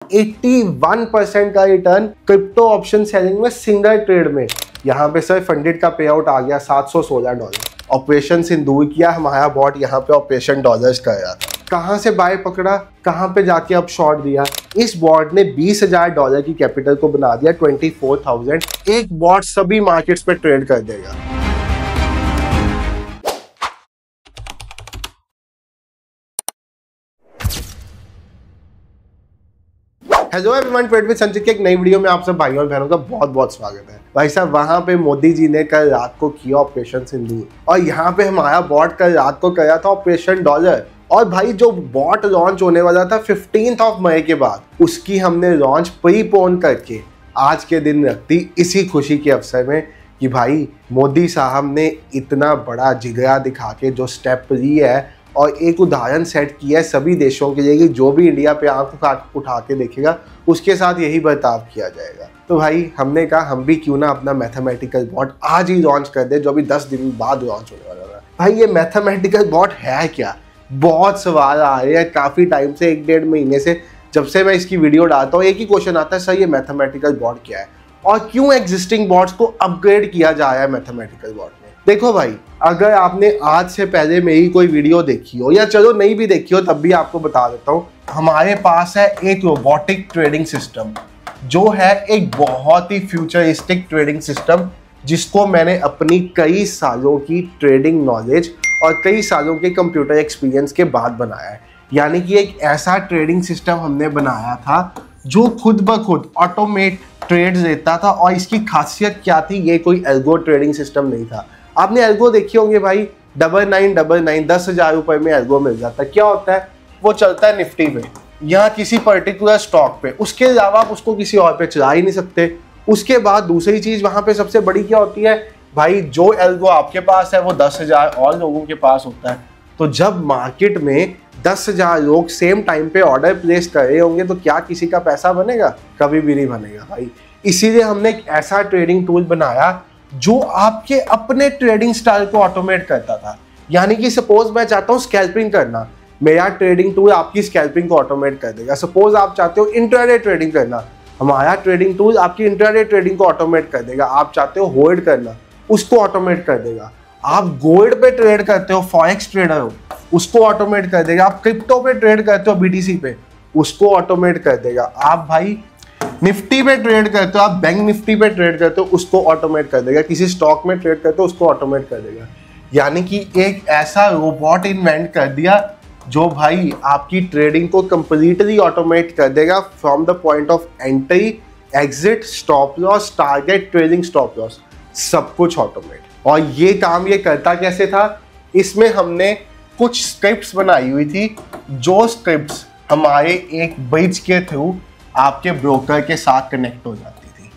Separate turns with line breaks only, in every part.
81% का return crypto option selling में single trade में। यहाँ पे सर फंडेड का पे आउट आ गया $716। ऑपरेशन सिंदूर किया हमारा बॉट, यहाँ पे ऑपरेशन डॉलर्स कर रहा था। कहाँ से बाय पकड़ा, कहाँ पे जाके अब शॉर्ट दिया। इस बॉट ने $20,000 की कैपिटल को बना दिया 24,000। एक बॉट सभी मार्केट्स पे ट्रेड कर देगा। हेलो एवरीवन, ट्रेड विद संचित की एक नई वीडियो में आप सब भाइयों और बहनों का बहुत बहुत स्वागत है। भाई साहब, वहां पे मोदी जी ने कल रात को किया ऑपरेशन सिंदूर और यहाँ पे हमारा बॉट कल रात को किया था ऑपरेशन डॉलर। और भाई जो बॉट लॉन्च होने वाला था 15 मई के बाद, उसकी हमने लॉन्च प्रीपोन करके आज के दिन रख दी, इसी खुशी के अवसर में कि भाई मोदी साहब ने इतना बड़ा जिगरा दिखा के जो स्टेप लिया है और एक उदाहरण सेट किया है सभी देशों के लिए कि जो भी इंडिया पे आंख उठा के देखेगा उसके साथ यही बर्ताव किया जाएगा। तो भाई हमने कहा हम भी क्यों ना अपना मैथमेटिकल बॉट आज ही लॉन्च कर दे, जो अभी 10 दिन बाद लॉन्च होने वाला है। भाई ये मैथमेटिकल बॉट है क्या? बहुत सवाल आ रहे हैं काफ़ी टाइम से, 1-1.5 महीने से जब से मैं इसकी वीडियो डालता हूँ। एक ही क्वेश्चन आता है, सर ये मैथमेटिकल बॉट क्या है और क्यों एग्जिस्टिंग बॉट्स को अपग्रेड किया जा रहा है मैथमेटिकल बॉट में। देखो भाई, अगर आपने आज से पहले मेरी कोई वीडियो देखी हो या चलो नहीं भी देखी हो तब भी आपको बता देता हूँ, हमारे पास है एक रोबोटिक ट्रेडिंग सिस्टम जो है एक बहुत ही फ्यूचरिस्टिक ट्रेडिंग सिस्टम, जिसको मैंने अपनी कई सालों की ट्रेडिंग नॉलेज और कई सालों के कंप्यूटर एक्सपीरियंस के बाद बनाया है। यानी कि एक ऐसा ट्रेडिंग सिस्टम हमने बनाया था जो खुद ब खुद ऑटोमेट ट्रेड्स देता था। और इसकी खासियत क्या थी, ये कोई एल्गो ट्रेडिंग सिस्टम नहीं था। आपने एल्गो देखे होंगे भाई, 9999 10,000 रुपए में एल्गो मिल जाता है। क्या होता है, वो चलता है निफ्टी पे या किसी पर्टिकुलर स्टॉक पे, उसके अलावा आप उसको किसी और पे चला ही नहीं सकते। उसके बाद दूसरी चीज वहां पे सबसे बड़ी क्या होती है भाई, जो एल्गो आपके पास है वो 10,000 और लोगों के पास होता है। तो जब मार्केट में 10,000 लोग सेम टाइम पे ऑर्डर प्लेस कर रहे होंगे तो क्या किसी का पैसा बनेगा? कभी भी नहीं बनेगा भाई। इसीलिए हमने एक ऐसा ट्रेडिंग टूल बनाया जो आपके अपने ट्रेडिंग स्टाइल को ऑटोमेट करता था। यानी कि सपोज मैं चाहता हूँ स्कैल्पिंग करना, मेरा ट्रेडिंग टूल आपकी स्कैल्पिंग को ऑटोमेट कर देगा। सपोज आप चाहते हो इंट्राडे ट्रेडिंग करना, हमारा ट्रेडिंग टूल आपकी इंट्राडे ट्रेडिंग को ऑटोमेट कर देगा। आप चाहते हो होल्ड करना, उसको ऑटोमेट कर देगा। आप गोल्ड पे ट्रेड करते हो, फॉरेक्स ट्रेडर हो, उसको ऑटोमेट कर देगा। आप क्रिप्टो पे ट्रेड करते हो, बीटीसी पे, उसको ऑटोमेट कर देगा। आप भाई निफ्टी पे ट्रेड करते हो, आप बैंक निफ्टी पे ट्रेड करते हो, उसको ऑटोमेट कर देगा। किसी स्टॉक में ट्रेड करते हो, उसको ऑटोमेट कर देगा। यानी कि एक ऐसा रोबोट इन्वेंट कर दिया जो भाई आपकी ट्रेडिंग को कंप्लीटली ऑटोमेट कर देगा, from the point of entry, exit, stop loss, target, trading stop loss, सब कुछ ऑटोमेट। और ये काम ये करता कैसे था, इसमें हमने कुछ स्क्रिप्ट्स बनाई हुई थी, जो स्क्रिप्ट्स हमारे एक ब्रिज के थ्रू आपके ब्रोकर के साथ कनेक्ट हो जाती थी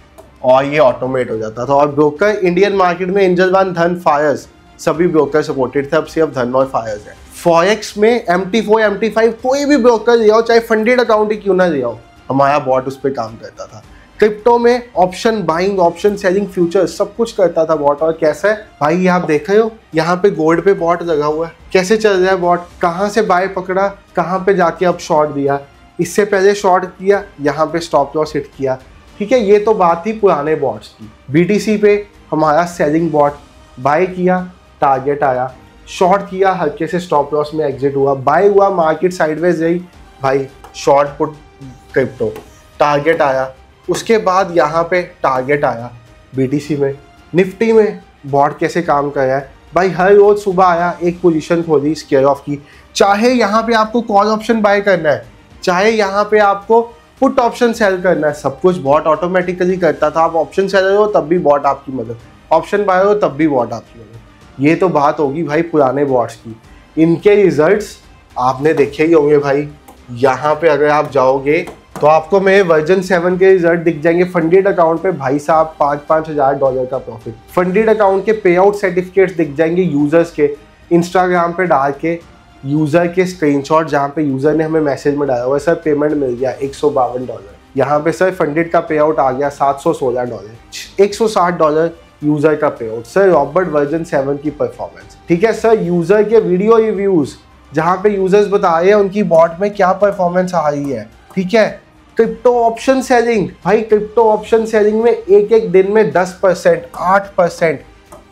और ये ऑटोमेट हो जाता था। और ब्रोकर इंडियन मार्केट में एंजल वन, धन, फायर्स सभी ब्रोकर सपोर्टेड थे। अब सिर्फ धन और फायर्स है। फॉरेक्स में MT4, MT5 कोई भी ब्रोकर ले आओ, चाहे फंडेड अकाउंट ही क्यों ना ले आओ, हमारा बॉट उस पर काम करता था। क्रिप्टो में option buying, option selling, future सब कुछ करता था बॉट। और कैसा है भाई, ये आप देख रहे हो, यहाँ पे गोल्ड पे बॉट लगा हुआ है, कैसे चल रहा है बॉट, कहाँ से बाय पकड़ा, कहाँ पे जाके अब शॉर्ट दिया, इससे पहले शॉर्ट किया, यहाँ पे स्टॉप लॉस हिट किया। ठीक है, ये तो बात थी पुराने बॉट्स की। बीटीसी पे हमारा सेलिंग बॉट, बाय किया, टारगेट आया, शॉर्ट किया, हल्के से स्टॉप लॉस में एग्जिट हुआ, बाय हुआ, मार्केट साइडवेज गई, भाई शॉर्ट पुट क्रिप्टो, टारगेट आया। उसके बाद यहाँ पे टारगेट आया बीटीसी में। निफ्टी में बॉट कैसे काम कर रहा है भाई, हर रोज सुबह आया, एक पोजीशन खोली स्केयर ऑफ की, चाहे यहाँ पे आपको कॉल ऑप्शन बाय करना है, चाहे यहाँ पे आपको पुट ऑप्शन सेल करना है, सब कुछ बॉट ऑटोमेटिकली करता था। आप ऑप्शन सेलर हो तब भी बॉट आपकी मदद, ऑप्शन बाय हो तब भी बॉट आपकी मदद। ये तो बात होगी भाई पुराने बॉट्स की। इनके रिजल्ट्स आपने देखे ही होंगे भाई। यहाँ पे अगर आप जाओगे तो आपको मेरे वर्जन 7 के रिजल्ट दिख जाएंगे। फंडेड अकाउंट पे भाई साहब $5,000 का प्रॉफिट। फंडेड अकाउंट के पे आउट सर्टिफिकेट्स दिख जाएंगे यूजर्स के, इंस्टाग्राम पे डाल के यूजर के स्क्रीनशॉट, जहाँ पे यूजर ने हमें मैसेज में डाला हुआ है, सर पेमेंट मिल गया $152। यहाँ पे सर फंडेड का पे आउट आ गया $716, $160 यूजर का पे आउट। सर रॉबर्ट वर्जन 7 की परफॉर्मेंस। ठीक है सर, यूजर के वीडियो रिव्यूज, जहाँ पे यूजर्स बता रहे हैं उनकी बॉट में क्या परफॉर्मेंस आ रही है। ठीक है, क्रिप्टो ऑप्शन सेलिंग, भाई क्रिप्टो ऑप्शन सेलिंग में एक एक दिन में 10%, 8%,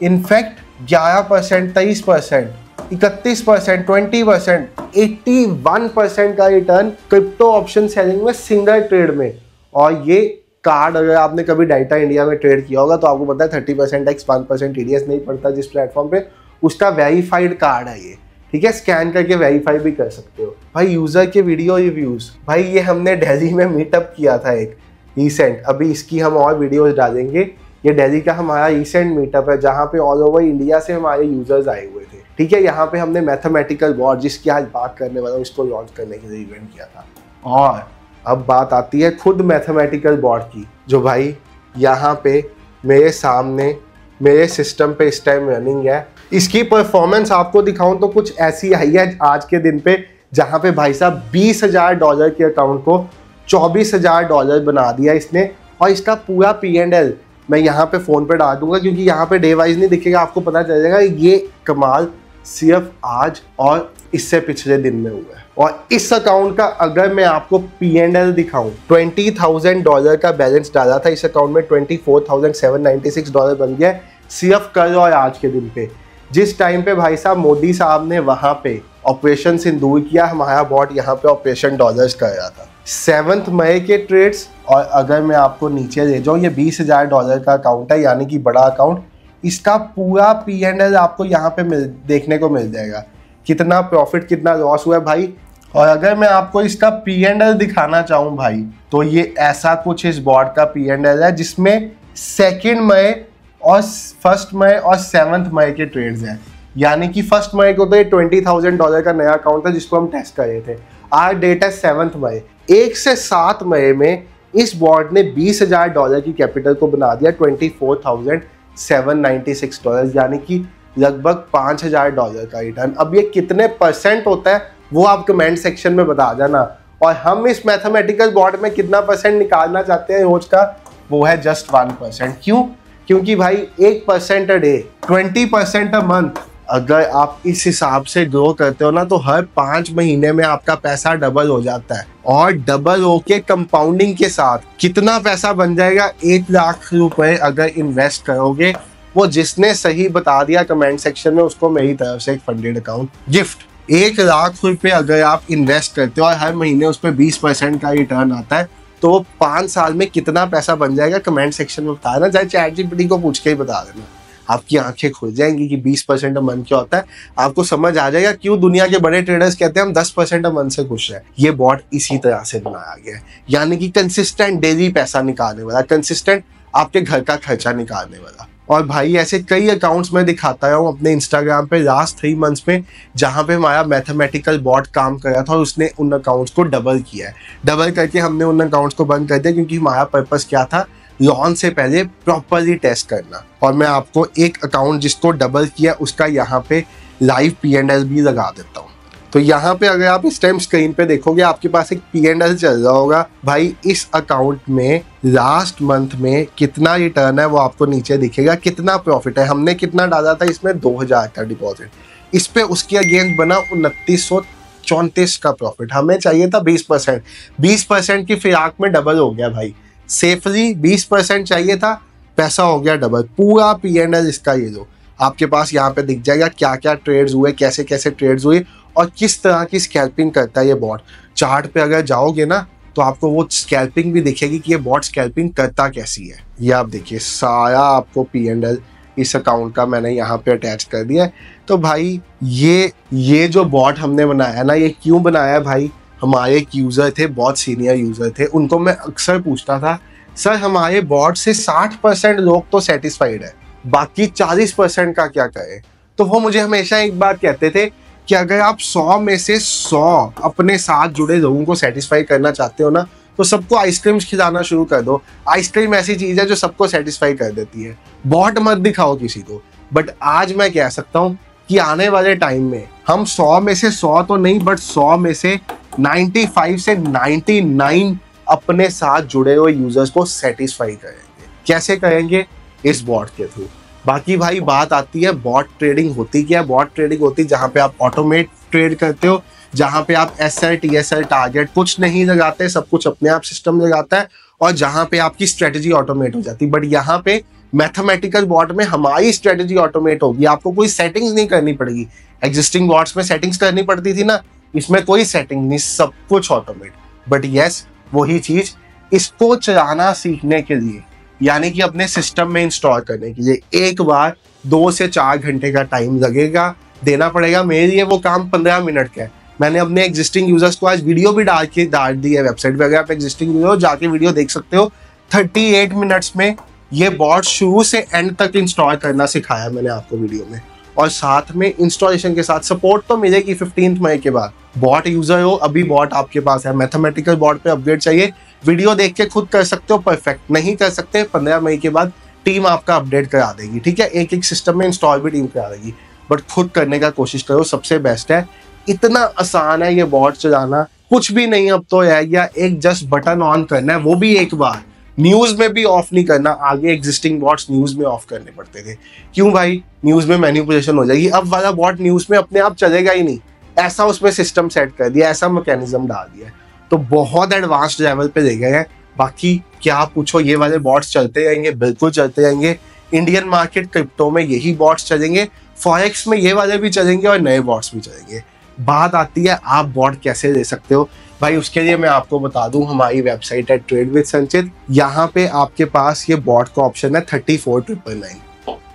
इनफैक्ट 11%, 23%, 31%, 20%, 81% का रिटर्न क्रिप्टो ऑप्शन सेलिंग में सिंगल ट्रेड में। और ये कार्ड अगर आपने कभी डाटा इंडिया में ट्रेड किया होगा तो आपको पता है 30% टैक्स, 1% TDS नहीं पड़ता जिस प्लेटफॉर्म पे, उसका वेरीफाइड कार्ड है ये, ठीक है। स्कैन करके वेरीफाई भी कर सकते हो। भाई यूजर के वीडियो रिव्यूज, भाई ये हमने दिल्ली में मीटअप किया था एक रिसेंट, अभी इसकी हम और वीडियोस डालेंगे। ये दिल्ली का हमारा रिसेंट मीटअप है जहाँ पे ऑल ओवर इंडिया से हमारे यूजर्स आए हुए थे, ठीक है। यहाँ पे हमने मैथमेटिकल बॉट, जिसकी आज बात करने वाला हूँ, इसको लॉन्च करने के लिए इवेंट किया था। और अब बात आती है खुद मैथमेटिकल बॉट की, जो भाई यहाँ पे मेरे सामने मेरे सिस्टम पे इस टाइम रनिंग है। इसकी परफॉर्मेंस आपको दिखाऊं तो कुछ ऐसी आई है आज के दिन पे, जहाँ पे भाई साहब $20,000 के अकाउंट को $24,000 बना दिया इसने। और इसका पूरा P&L मैं यहाँ पे फ़ोन पे डाल दूंगा, क्योंकि यहाँ पे डे वाइज नहीं दिखेगा, आपको पता चल जाएगा ये कमाल सिर्फ आज और इससे पिछले दिन में हुआ है। और इस अकाउंट का अगर मैं आपको P&L दिखाऊं, $20,000 का बैलेंस डाला था इस अकाउंट में, $24,796 बन गया सिर्फ कल और आज के दिन पे। जिस टाइम पे भाई साहब मोदी साहब ने वहां पे ऑपरेशन सिंदूर किया, हमारा बॉट यहाँ पे ऑपरेशन डॉलर्स कर रहा था। 7 मई के ट्रेड्स, और अगर मैं आपको नीचे ले जाऊँ, ये $20,000 का अकाउंट है, यानी कि बड़ा अकाउंट। इसका पूरा P&L आपको यहाँ पे देखने को मिल जाएगा, कितना प्रॉफिट कितना लॉस हुआ है भाई। और अगर मैं आपको इसका P&L दिखाना चाहूँ भाई, तो ये ऐसा कुछ इस बॉट का P&L है, जिसमें 2 मई और 1 मई और 7 मई के ट्रेड्स हैं। यानी कि 1 मई को तो ये $20,000 का नया अकाउंट था जिसको हम टेस्ट कर रहे थे। आज डेट है 7 मई। 1 से 7 मई में इस बॉट ने $20,000 की कैपिटल को बना दिया $24,796, यानी कि लगभग $5,000 का रिटर्न। अब ये कितने % होता है वो आप कमेंट सेक्शन में बता देना। और हम इस मैथमेटिकल बॉट में कितना % निकालना चाहते हैं रोज का, वो है जस्ट 1%। क्यों? क्योंकि भाई 1% अ डे, 20% अ मंथ। अगर आप इस हिसाब से ग्रो करते हो ना, तो हर 5 महीने में आपका पैसा डबल हो जाता है। और डबल होके कंपाउंडिंग के साथ कितना पैसा बन जाएगा, 1 लाख रुपए अगर इन्वेस्ट करोगे। वो जिसने सही बता दिया कमेंट सेक्शन में, उसको मेरी तरफ से एक फंडेड अकाउंट गिफ्ट। 1 लाख रुपए अगर आप इन्वेस्ट करते हो और हर महीने उस पर 20% का रिटर्न आता है, तो 5 साल में कितना पैसा बन जाएगा कमेंट सेक्शन में बता देना। चाहे ChatGPT को पूछ के ही बता देना, आपकी आंखें खुल जाएंगी कि 20% अ मंथ क्या होता है। आपको समझ आ जाएगा क्यों दुनिया के बड़े ट्रेडर्स कहते हैं हम 10% अ मंथ से खुश हैं। ये बॉट इसी तरह से बनाया गया है, यानी कि कंसिस्टेंट डेली पैसा निकालने वाला, कंसिस्टेंट आपके घर का खर्चा निकालने वाला। और भाई ऐसे कई अकाउंट्स में दिखाता हूँ अपने इंस्टाग्राम पे लास्ट 3 मंथ्स में, जहाँ पे हमारा मैथमेटिकल बॉट काम कर रहा था और उसने उन अकाउंट्स को डबल किया है। डबल करके हमने उन अकाउंट्स को बंद कर दिया, क्योंकि हमारा पर्पस क्या था, लॉन्च से पहले प्रॉपरली टेस्ट करना। और मैं आपको एक अकाउंट जिसको डबल किया उसका यहाँ पे लाइव P&L भी लगा देता हूँ। तो यहाँ पे अगर आप इस टाइम स्क्रीन पे देखोगे, आपके पास एक P&L चल रहा होगा। भाई इस अकाउंट में लास्ट मंथ में कितना रिटर्न है वो आपको नीचे दिखेगा, कितना प्रॉफिट है। हमने कितना डाला था इसमें, 2,000 का डिपॉजिट। इस पे उसके अगेंस्ट बना 2934 का प्रॉफिट। हमें चाहिए था 20%। 20% की फिराक में डबल हो गया भाई, सेफली 20% चाहिए था, पैसा हो गया डबल। पूरा P&L इसका ये लो आपके पास यहाँ पे दिख जाएगा, क्या क्या ट्रेड्स हुए, कैसे कैसे ट्रेड्स हुए और किस तरह की स्कैल्पिंग करता है ये बॉट। चार्ट पे अगर जाओगे ना, तो आपको वो स्कैल्पिंग भी दिखेगी कि ये बॉट स्कैल्पिंग करता कैसी है। ये आप देखिए, सारा आपको P&L इस अकाउंट का मैंने यहाँ पे अटैच कर दिया है। तो भाई ये जो बॉट हमने बनाया ना, ये क्यों बनाया है भाई, हमारे एक यूज़र थे, बहुत सीनियर यूज़र थे, उनको मैं अक्सर पूछता था, सर हमारे बॉट से 60% लोग तो सेटिस्फाइड है, बाकी 40% का क्या करें। तो वो मुझे हमेशा एक बात कहते थे कि अगर आप 100 में से 100 अपने साथ जुड़े लोगों को सेटिस्फाई करना चाहते हो ना, तो सबको आइसक्रीम्स खिलाना शुरू कर दो। आइसक्रीम ऐसी चीज़ है जो सबको सेटिस्फाई कर देती है। बॉट मत दिखाओ किसी को। बट आज मैं कह सकता हूँ कि आने वाले टाइम में हम 100 में से 100 तो नहीं, बट 100 में से 95 से 99 अपने साथ जुड़े हुए यूजर्स को सेटिस्फाई करेंगे। कैसे करेंगे? इस बॉट के थ्रू। बाकी भाई बात आती है बॉट ट्रेडिंग होती क्या है। बॉट ट्रेडिंग होती है जहाँ पे आप ऑटोमेट ट्रेड करते हो, जहाँ पे आप SL TSL टारगेट कुछ नहीं लगाते, सब कुछ अपने आप सिस्टम लगाता है, और जहाँ पे आपकी स्ट्रेटेजी ऑटोमेट हो जाती है। बट यहाँ पे मैथमेटिकल बॉट में हमारी स्ट्रेटेजी ऑटोमेट होगी, आपको कोई सेटिंग्स नहीं करनी पड़ेगी। एग्जिस्टिंग बॉट्स में सेटिंग्स करनी पड़ती थी ना, इसमें कोई सेटिंग नहीं, सब कुछ ऑटोमेट। बट यस, वही चीज इसको चलाना सीखने के लिए, यानी कि अपने सिस्टम में इंस्टॉल करने के लिए एक बार 2 से 4 घंटे का टाइम लगेगा, देना पड़ेगा। मेरे लिए वो काम 15 मिनट का है। मैंने अपने एग्जिस्टिंग यूजर्स को आज वीडियो भी डाल दी है वेबसाइट पे, अगर आप एग्जिस्टिंग यूजर हो जाके वीडियो देख सकते हो। 38 मिनट्स में ये बॉट शुरू से एंड तक इंस्टॉल करना सिखाया मैंने आपको वीडियो में, और साथ में इंस्टॉलेशन के साथ सपोर्ट तो मिलेगी 15 मई के बाद। बॉट यूजर हो, अभी बॉट आपके पास है, मैथमेटिकल बॉट पे अपग्रेड चाहिए, वीडियो देख के खुद कर सकते हो, परफेक्ट नहीं कर सकते 15 मई के बाद टीम आपका अपडेट करा देगी, ठीक है। एक एक सिस्टम में इंस्टॉल भी टीम करा देगी, बट खुद करने का कोशिश करो, सबसे बेस्ट है। इतना आसान है ये बॉट चलाना, कुछ भी नहीं अब तो है, या एक जस्ट बटन ऑन करना है, वो भी एक बार, न्यूज में भी ऑफ नहीं करना। आगे एग्जिस्टिंग बॉट्स न्यूज में ऑफ करने पड़ते थे, क्यों भाई, न्यूज में मैनिपुलेशन हो जाएगी। अब वाला बॉट न्यूज में अपने आप चलेगा ही नहीं, ऐसा उसमें सिस्टम सेट कर दिया, ऐसा मैकेनिज्म डाल दिया, तो बहुत एडवांस्ड लेवल पे ले गए हैं। बाकी क्या पूछो, ये वाले बॉट्स चलते जाएंगे, बिल्कुल चलते जाएंगे। इंडियन मार्केट क्रिप्टो में यही बॉट्स चलेंगे, फॉरेक्स में ये वाले भी चलेंगे, और नए बॉट्स भी चलेंगे। बात आती है आप बॉट कैसे ले सकते हो भाई, उसके लिए मैं आपको बता दूं, हमारी वेबसाइट है ट्रेड विद संचित। यहाँ पे आपके पास ये बॉट का ऑप्शन है 34,999।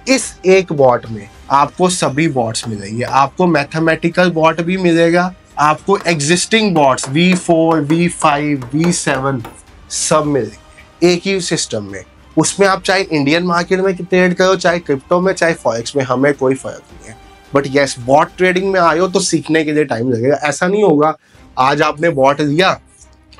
इस एक बॉट में आपको सभी बॉट्स मिलेंगे, आपको मैथमेटिकल बॉट भी मिलेगा, आपको existing bots V4 V5 V7 सब मिलेंगे एक ही सिस्टम में। उसमें आप चाहे इंडियन मार्केट में ट्रेड करो, चाहे क्रिप्टो में, चाहे फॉरेक्स में, हमें कोई फर्क नहीं है। बट यस, बॉट ट्रेडिंग में आए हो तो सीखने के लिए टाइम लगेगा। ऐसा नहीं होगा आज आपने बॉट लिया,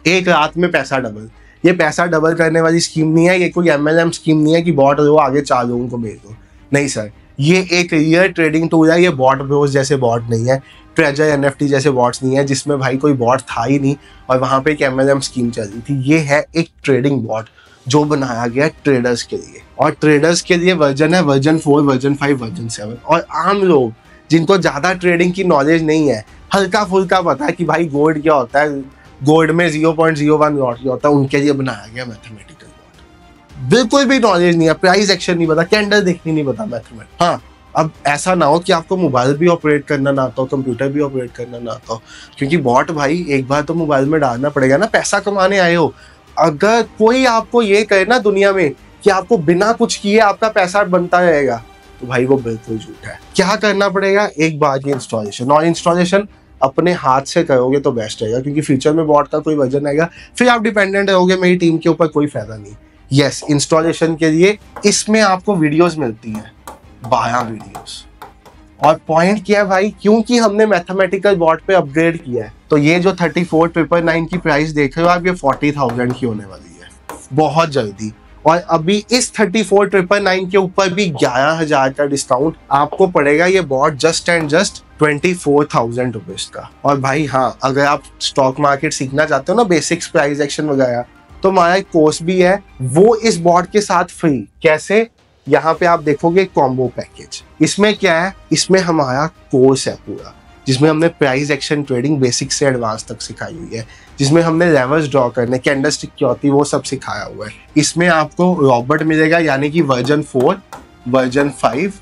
एक रात में पैसा डबल। ये पैसा डबल करने वाली स्कीम नहीं है, ये कोई MLM स्कीम नहीं है कि बॉट लो आगे 4 लोगों को भेज दो। नहीं सर, ये एक रियल ट्रेडिंग टूल है। ये बॉट ब्रोस जैसे बॉट नहीं है, ट्रेजर NFT जैसे बॉट्स नहीं है, जिसमें भाई कोई बॉट था ही नहीं और वहां पे एक MLM स्कीम चल रही थी। ये है एक ट्रेडिंग बॉट जो बनाया गया ट्रेडर्स के लिए, और ट्रेडर्स के लिए वर्जन है वर्जन 4, वर्जन 5, वर्जन 7। और आम लोग जिनको ज्यादा ट्रेडिंग की नॉलेज नहीं है, हल्का फुल्का पता है कि भाई गोल्ड क्या होता है, गोल्ड में 0.01 लॉट क्या होता है, उनके लिए बनाया गया मैथमेटिकल बॉट। बिल्कुल भी नॉलेज नहीं है, प्राइस एक्शन नहीं पता, कैंडल देखनी नहीं पता, मैथमेटिक्स। हाँ, अब ऐसा ना हो कि आपको मोबाइल भी ऑपरेट करना ना आता हो, कंप्यूटर भी ऑपरेट करना ना आता हो, क्योंकि बॉट भाई एक बार तो मोबाइल में डालना पड़ेगा ना, पैसा कमाने आए हो। अगर कोई आपको ये कहे ना दुनिया में कि आपको बिना कुछ किए आपका पैसा बनता रहेगा, तो भाई वो बिल्कुल झूठ है। क्या करना पड़ेगा, एक बार की इंस्टॉलेशन, और इंस्टॉलेशन अपने हाथ से करोगे तो बेस्ट रहेगा, क्योंकि फ्यूचर में बॉट का कोई वर्जन आएगा फिर आप डिपेंडेंट रहोगे मेरी टीम के ऊपर, कोई फायदा नहीं। यस, इंस्टॉलेशन के लिए इसमें आपको वीडियोस मिलती हैं, 12 वीडियोस। और पॉइंट क्या है भाई, क्योंकि हमने मैथमेटिकल बॉट पे अपग्रेड किया है, तो ये जो 34,999 की प्राइस देख रहे हो आप, ये 40,000 की होने वाली है बहुत जल्दी। और अभी इस 34,999 के ऊपर भी 11,000 का डिस्काउंट आपको पड़ेगा। ये bot just and just 24,000 rupees का। और भाई हाँ, अगर आप स्टॉक मार्केट सीखना चाहते हो ना, बेसिक्स, प्राइस एक्शन वगैरह, तो हमारा एक कोर्स भी है, वो इस बॉट के साथ फ्री। कैसे, यहाँ पे आप देखोगे कॉम्बो पैकेज। इसमें क्या है, इसमें हमारा कोर्स है पूरा, जिसमें हमने प्राइस एक्शन ट्रेडिंग बेसिक से एडवांस तक सिखाई हुई है, जिसमें हमने लेवल्स ड्रॉ करने, कैंडलस्टिक क्या होती है वो सब सिखाया हुआ है। इसमें आपको रॉबर्ट मिलेगा, यानी कि version 4, version 5,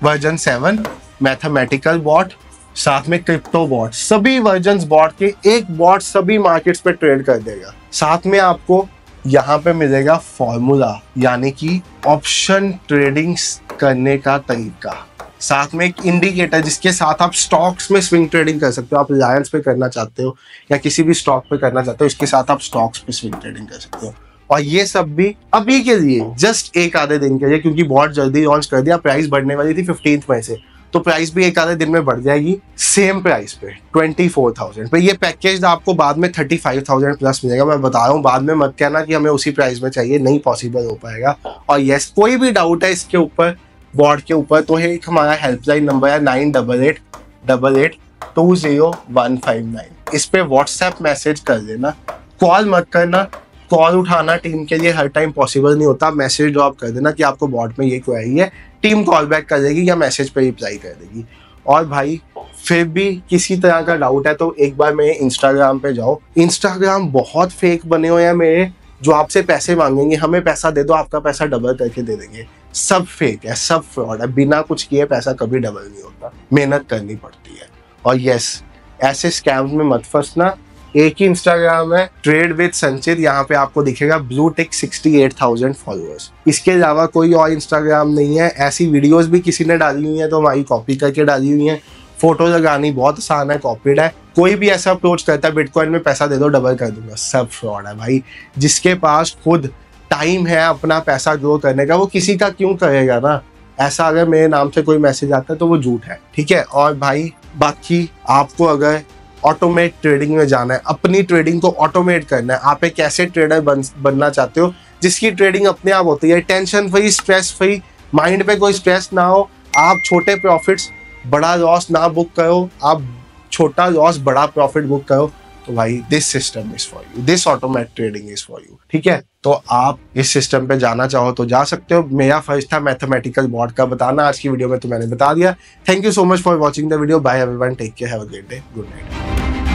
version 7, mathematical bot, साथ में क्रिप्टो बॉट, सभी वर्जन्स बॉट के एक बॉट सभी मार्केट्स पे ट्रेड कर देगा। साथ में आपको यहाँ पे मिलेगा फॉर्मूला, यानी कि ऑप्शन ट्रेडिंग करने का तरीका, साथ में एक इंडिकेटर जिसके साथ आप स्टॉक्स में स्विंग ट्रेडिंग कर सकते हो। आप रिलायंस पे करना चाहते हो या किसी भी स्टॉक पे करना चाहते हो, इसके साथ आप स्टॉक्स पे स्विंग ट्रेडिंग कर सकते हो। और ये सब भी अभी के लिए, जस्ट एक आधे दिन के लिए, क्योंकि बहुत जल्दी लॉन्च कर दिया। प्राइस बढ़ने वाली थी 15 मई से, तो प्राइस भी एक आधे दिन में बढ़ जाएगी सेम प्राइस पे 24,000 पे। ये पैकेज आपको बाद में 35,000 प्लस मिलेगा। मैं बता रहा हूँ, बाद में मत कहना कि हमें उसी प्राइस में चाहिए, नहीं पॉसिबल हो पाएगा। और यस, कोई भी डाउट है इसके ऊपर, बॉट के ऊपर, तो एक हमारा हेल्पलाइन नंबर है 98888820,159। इस पे व्हाट्सएप मैसेज कर देना, कॉल मत करना। कॉल उठाना टीम के लिए हर टाइम पॉसिबल नहीं होता। मैसेज ड्रॉप कर देना कि आपको बॉट में ये क्वेरी है, टीम कॉल बैक कर देगी या मैसेज पे रिप्लाई कर देगी। और भाई फिर भी किसी तरह का डाउट है तो एक बार मेरे इंस्टाग्राम पे जाओ। इंस्टाग्राम बहुत फेक बने हुए हैं मेरे, जो आपसे पैसे मांगेंगे, हमें पैसा दे दो आपका पैसा डबल करके दे देंगे। सब फेक है, सब फ्रॉड है, बिना कुछ किए पैसा कभी डबल नहीं होता, मेहनत करनी पड़ती है। और यस, ऐसे स्कैम्स में मत फंसना। एक ही इंस्टाग्राम है, ट्रेड विद संचित, यहाँ पे आपको दिखेगा ब्लू टिक 68,000 फॉलोअर्स। इसके अलावा कोई और इंस्टाग्राम नहीं है। ऐसी वीडियोस भी किसी ने डाली हुई है तो हमारी कॉपी करके डाली हुई है। फोटो लगानी बहुत आसान है, कॉपीड है। कोई भी ऐसा अप्रोच करता है बिटकॉइन में पैसा दे दो डबल कर दूंगा, सब फ्रॉड है भाई। जिसके पास खुद टाइम है अपना पैसा ग्रो करने का, वो किसी का क्यों करेगा ना। ऐसा अगर मेरे नाम से कोई मैसेज आता है तो वो झूठ है, ठीक है। और भाई बाकी आपको अगर ऑटोमेट ट्रेडिंग में जाना है, अपनी ट्रेडिंग को ऑटोमेट करना है, आप एक ऐसे ट्रेडर बनना चाहते हो जिसकी ट्रेडिंग अपने आप होती है, tension free, stress free, mind पे कोई स्ट्रेस ना हो, आप छोटे प्रॉफिट्स बड़ा लॉस ना बुक करो, आप छोटा लॉस बड़ा प्रॉफिट बुक करो, तो भाई this system is for you, this automate trading is for you, ठीक है। तो आप इस सिस्टम पे जाना चाहो तो जा सकते हो। मेरा फर्स्ट था मैथमेटिकल बॉट का बताना, आज की वीडियो में तो मैंने बता दिया। Thank you so much for watching the video, bye everyone, take care, have a great day, good night.